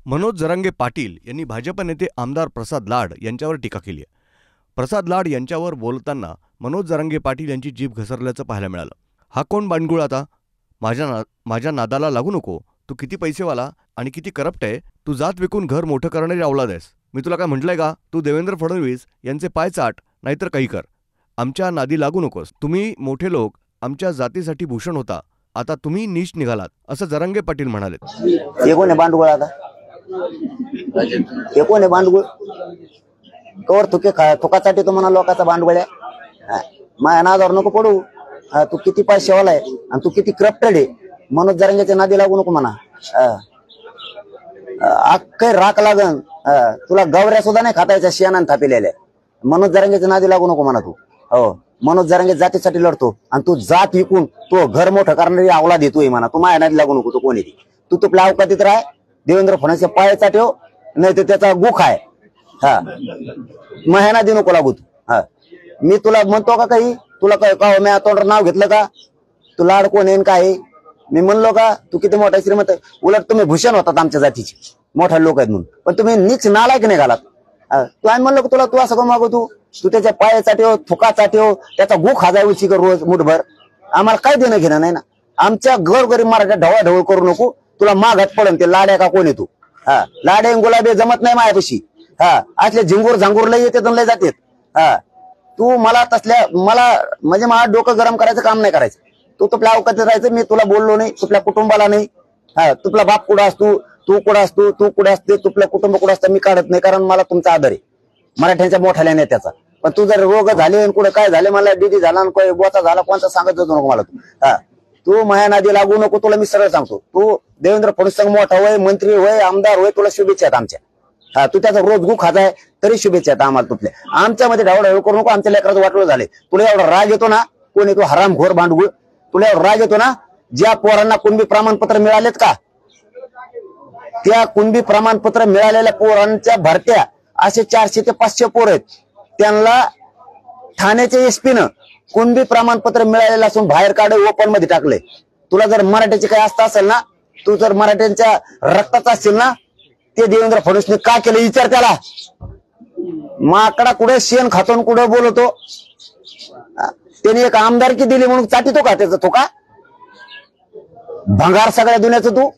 मनोज जरांगे पाटील यांनी भाजप नेते आमदार प्रसाद लाड यांच्यावर टीका केली आहे। प्रसाद लाड यांच्यावर बोलताना मनोज जरांगे पाटील यांची जीभ घसरल्याचं पाहायला मिळालं। हा कोण बांडगुळ आता? माझ्या नादाला लागू नको। तू किती पैसेवाला आणि किती करप्ट आहे? तू जात विकून घर मोठं करणारी औलाद आहेस। मी तुला काय म्हटलंय का? तू देवेंद्र फडणवीस यांचे पाय चाट, नाहीतर काही कर। आमच्या नादी लागू नकोस। तुम्ही मोठे लोक आमच्या जातीसाठी भूषण होता, आता तुम्ही नीच निघालात, असं जरांगे पाटील म्हणाले। हे कोण आहे बांडगुळ? आता हे कोण आहे बांडगुळ? कवर थुकासाठी तो म्हणा लोकांचा बांडगुळ आहे। माझ्या नादावर नको पडू। तू किती पैसेवाला आहे आणि तू किती करप्टेड आहे, मनोज जरांगेच्या नादी लागू नको म्हणा। अख्खे राख लागन तुला, गवऱ्या सुद्धा नाही खातायच्या शेणान थापिलेल्या। मनोज जरांगेच्या नादी लागू नको म्हणा तू। हो, मनोज जरांगे जातीसाठी लढतो आणि तू जात विकून तो घर मोठं करणारी अवलाद येतोय म्हणा। तू माझ्या नादी लागू नको। तू कोणी तू तुपल्या अवकातीत राह। देवेंद्र फडणवीसच्या पायाचा ठेव, नाही तर त्याचा गुख आहे। हा, माझ्या नादी नको लागू तू। हा, मी तुला म्हणतो का काही? तुला काय मी तोंडावर नाव घेतलं का? तू लाड कोण येईन काय मी म्हणलो का? तू किती मोठा श्रीमंत, उलट तुम्ही भूषण होतात आमच्या जातीचे, मोठ्या लोक आहेत म्हणून, पण तुम्ही नीच नालायक नाही घालात। तू आम्ही म्हणलो तुला, तू असं का मागू? तू त्याच्या पायाचा ठेव, थुकाचा ठेव, त्याचा गुख हाजाय उची कर रोज मुठभर। आम्हाला काय देणं घेणं नाही ना। आमच्या गरीब मराठा ढवळाढवळ करू नको। तुला मागत पडन ते लाड्या का कोण आहे तू? हा, लाडे गुलाबी जमत नाही माझ्यापाशी। हा, असले झिंगूर झांगूर लय येते लय जातात। हा, तू मला म्हणजे मला डोकं गरम करायचं काम नाही करायचं। तू तुपल्या अवकाशात राहायचं। मी तुला बोललो नाही, तुपल्या कुटुंबाला नाही। हा, तुपला बाप कुठं असतो, तू कुठं असतो, तू कुठे असते, तुपल्या कुटुंब कुठं असतं मी काढत नाही, कारण मला तुमचा आदर आहे मराठ्यांच्या मोठ्या नेत्याचा। पण तू जर रोग झाले कुठं काय झाले, मला डीडी झाला बोचा झाला, कोणता सांगत जातो नको मला तू। हा, तू माझ्या नादी लागू नको। तुला मी सरळ सांगतो, तू देवेंद्र फडणवीस संघ मोठा होय, मंत्री होय, आमदार होय, तुला शुभेच्छा आहेत आमच्या। हा, तू त्याचा रोज गुख खाताय तरी शुभेच्छा आहेत आम्हाला तुपल्या। आमच्यामध्ये ढवळाढवळ करू नको। आमच्या लेकराचं वाटलं झाले। तुला एवढा राग येतो ना, कोणी तू हरामखोर बांडगुळ, तुला एवढा राग येतो ना? ज्या पोरांना कुणबी प्रमाणपत्र मिळालेत का, त्या कुणबी प्रमाणपत्र मिळालेल्या पोरांच्या भरत्या असे 400 ते 500 पोर आहेत। त्यांना ठाण्याच्या एसपीनं कुणबी प्रमाणपत्र मिळालेलं असून बाहेर काढे ओपन मध्ये टाकले। तुला जर मराठ्याची काही आस्था असेल ना, तू जर मराठ्यांच्या रक्ताचा असेल ना, ते देवेंद्र फडणवीसने का केलं विचार त्याला। माकडा कुठे शेण खातो कुठे बोलतो? त्याने एक आमदारकी दिली म्हणून चाटितो का त्याचा? तो का भंगार सगळ्या दुनियाचं तू?